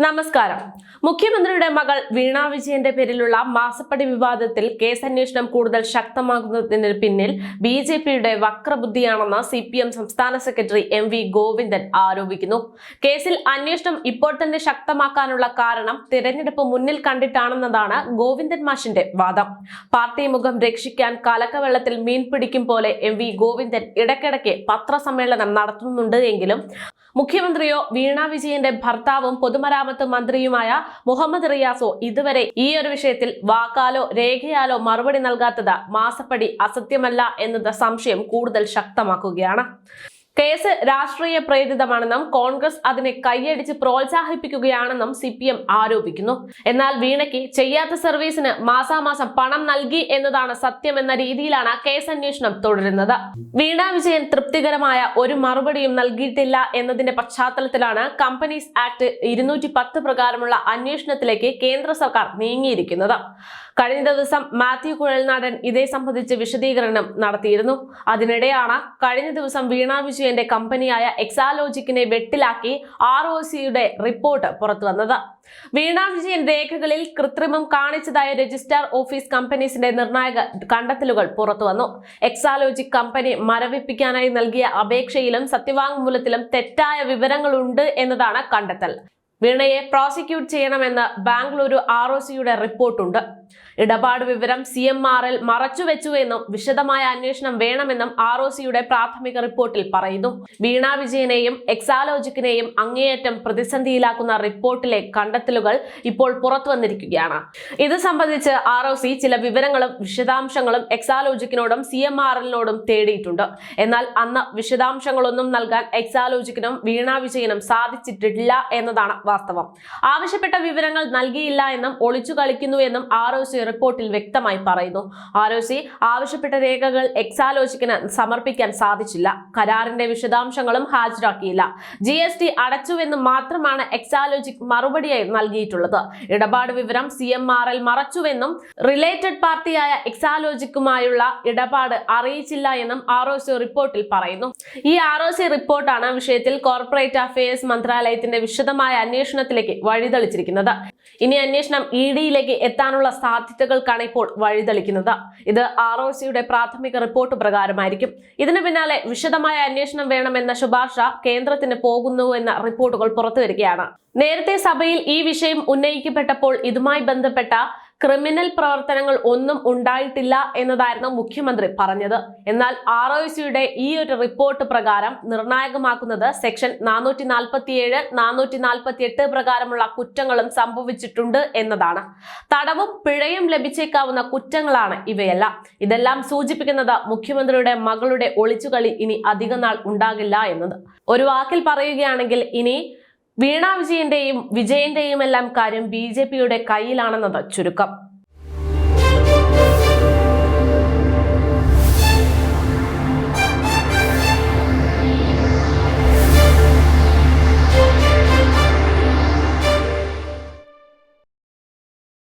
നമസ്കാരം. മുഖ്യമന്ത്രിയുടെ മകൾ വീണ വിജയന്റെ പേരിലുള്ള മാസപ്പടി വിവാദത്തിൽ കേസന്വേഷണം കൂടുതൽ ശക്തമാകുന്നതിന് പിന്നിൽ ബിജെപിയുടെ വക്രബുദ്ധിയാണെന്ന് സിപിഎം സംസ്ഥാന സെക്രട്ടറി MV ഗോവിന്ദൻ ആരോപിക്കുന്നു. കേസിൽ അന്വേഷണം ഇപ്പോൾ തന്നെ ശക്തമാക്കാനുള്ള കാരണം തിരഞ്ഞെടുപ്പ് മുന്നിൽ കണ്ടിട്ടാണെന്നതാണ് ഗോവിന്ദൻ മാഷിന്റെ വാദം. പാർട്ടി മുഖം രക്ഷിക്കാൻ കലക്കവെള്ളത്തിൽ മീൻ പിടിക്കും പോലെ MV ഗോവിന്ദൻ ഇടയ്ക്കിടയ്ക്ക് പത്രസമ്മേളനം നടത്തുന്നുണ്ട് എങ്കിലും മുഖ്യമന്ത്രിയോ വീണ വിജയന്റെ ഭർത്താവും പൊതുമരാമത്ത് മന്ത്രിയുമായ മുഹമ്മദ് റിയാസോ ഇതുവരെ ഈ ഒരു വിഷയത്തിൽ വാക്കാലോ രേഖയാലോ മറുപടി നൽകാത്തത് മാസപ്പടി അസത്യമല്ല എന്നത് സംശയം കൂടുതൽ ശക്തമാക്കുകയാണ്. കേസ് രാഷ്ട്രീയ പ്രേരിതമാണെന്നും കോൺഗ്രസ് അതിനെ കൈയടിച്ച് പ്രോത്സാഹിപ്പിക്കുകയാണെന്നും CPM ആരോപിക്കുന്നു. എന്നാൽ വീണയ്ക്ക് ചെയ്യാത്ത സർവീസിന് മാസാമാസം പണം നൽകി എന്നതാണ് സത്യമെന്ന രീതിയിലാണ് കേസ് അന്വേഷണം തുടരുന്നത്. വീണ വിജയൻ തൃപ്തികരമായ ഒരു മറുപടിയും നൽകിയിട്ടില്ല എന്നതിന്റെ പശ്ചാത്തലത്തിലാണ് കമ്പനീസ് ആക്ട് 210 പ്രകാരമുള്ള അന്വേഷണത്തിലേക്ക് കേന്ദ്ര സർക്കാർ നീങ്ങിയിരിക്കുന്നത്. കഴിഞ്ഞ ദിവസം മാത്യു കുഴൽനാടൻ ഇതേ സംബന്ധിച്ച് വിശദീകരണം നടത്തിയിരുന്നു. അതിനിടെയാണ് കഴിഞ്ഞ ദിവസം വീണ വിജയന്റെ കമ്പനിയായ എക്സാലോജിക്കിനെ വെട്ടിലാക്കി ROCയുടെ റിപ്പോർട്ട് പുറത്തുവന്നത്. വീണ വിജയൻ രേഖകളിൽ കൃത്രിമം കാണിച്ചതായ രജിസ്ട്രാർ ഓഫീസ് കമ്പനീസിന്റെ നിർണായക കണ്ടെത്തലുകൾ പുറത്തുവന്നു. എക്സാലോജിക് കമ്പനി മരവിപ്പിക്കാനായി നൽകിയ അപേക്ഷയിലും സത്യവാങ്മൂലത്തിലും തെറ്റായ വിവരങ്ങളുണ്ട് എന്നതാണ് കണ്ടെത്തൽ. വീണയെ പ്രോസിക്യൂട്ട് ചെയ്യണമെന്ന് ബാംഗ്ലൂരു ROCയുടെ റിപ്പോർട്ടുണ്ട്. ഇടപാട് വിവരം CMRL മറച്ചുവെച്ചു എന്നും വിശദമായ അന്വേഷണം വേണമെന്നും ROCയുടെ പ്രാഥമിക റിപ്പോർട്ടിൽ പറയുന്നു. വീണ വിജയനെയും എക്സാലോജിക്കിനെയും അങ്ങേയറ്റം പ്രതിസന്ധിയിലാക്കുന്ന റിപ്പോർട്ടിലെ കണ്ടെത്തലുകൾ ഇപ്പോൾ പുറത്തു വന്നിരിക്കുകയാണ്. ഇത് സംബന്ധിച്ച് ROC ചില വിവരങ്ങളും വിശദാംശങ്ങളും എക്സാലോജിക്കിനോടും CMRLനോടും തേടിയിട്ടുണ്ട്. എന്നാൽ അന്ന് വിശദാംശങ്ങളൊന്നും നൽകാൻ എക്സാലോജിക്കിനും വീണ വിജയനും സാധിച്ചിട്ടില്ല എന്നതാണ് വാസ്തവം. ആവശ്യപ്പെട്ട വിവരങ്ങൾ നൽകിയില്ല എന്നും ഒളിച്ചു കളിക്കുന്നു എന്നും ROC റിപ്പോർട്ടിൽ വ്യക്തമായി പറയുന്നു. ROC ആവശ്യപ്പെട്ട രേഖകൾ എക്സാലോജിക്കിന് സമർപ്പിക്കാൻ സാധിച്ചില്ല. കരാറിന്റെ വിശദാംശങ്ങളും ഹാജരാക്കിയില്ല. GST അടച്ചുവെന്ന് മാത്രമാണ് എക്സാലോജിക് മറുപടിയായി നൽകിയിട്ടുള്ളത്. ഇടപാട് വിവരം CMRL മറച്ചുവെന്നും റിലേറ്റഡ് പാർട്ടിയായ എക്സാലോജിക്കുമായുള്ള ഇടപാട് അറിയിച്ചില്ല എന്നും ROC റിപ്പോർട്ടിൽ പറയുന്നു. ഈ ROC റിപ്പോർട്ടാണ് വിഷയത്തിൽ കോർപ്പറേറ്റ് അഫയേഴ്സ് മന്ത്രാലയത്തിന്റെ വിശദമായ അന്വേഷണത്തിലേക്ക് വഴിതെളിച്ചിരിക്കുന്നത്. ഇനി അന്വേഷണം EDയിലേക്ക് എത്താനുള്ള സാധ്യതകൾക്കാണ് ഇപ്പോൾ വഴിതെളിക്കുന്നത്. ഇത് ROCയുടെ പ്രാഥമിക റിപ്പോർട്ട് പ്രകാരമായിരിക്കും. ഇതിനു പിന്നാലെ വിശദമായ അന്വേഷണം വേണമെന്ന ശുപാർശ കേന്ദ്രത്തിന് പോകുന്നുവെന്ന റിപ്പോർട്ടുകൾ പുറത്തുവരികയാണ്. നേരത്തെ സഭയിൽ ഈ വിഷയം ഉന്നയിക്കപ്പെട്ടപ്പോൾ ഇതുമായി ബന്ധപ്പെട്ട ക്രിമിനൽ പ്രവർത്തനങ്ങൾ ഒന്നും ഉണ്ടായിട്ടില്ല എന്നതായിരുന്നു മുഖ്യമന്ത്രി പറഞ്ഞത്. എന്നാൽ ROCയുടെ ഈ ഒരു റിപ്പോർട്ട് പ്രകാരം നിർണായകമാക്കുന്നത് സെക്ഷൻ 447, 448 പ്രകാരമുള്ള കുറ്റങ്ങളും സംഭവിച്ചിട്ടുണ്ട് എന്നതാണ്. തടവും പിഴയും ലഭിച്ചേക്കാവുന്ന കുറ്റങ്ങളാണ് ഇവയെല്ലാം. ഇതെല്ലാം സൂചിപ്പിക്കുന്നത് മുഖ്യമന്ത്രിയുടെ മകളുടെ ഒളിച്ചുകളി ഇനി അധികനാൾ ഉണ്ടാകില്ല എന്നത്. ഒരു വാക്കിൽ പറയുകയാണെങ്കിൽ ഇനി വീണ വിജയന്റെയും എല്ലാം കാര്യം BJPയുടെ കയ്യിലാണെന്നത് ചുരുക്കം.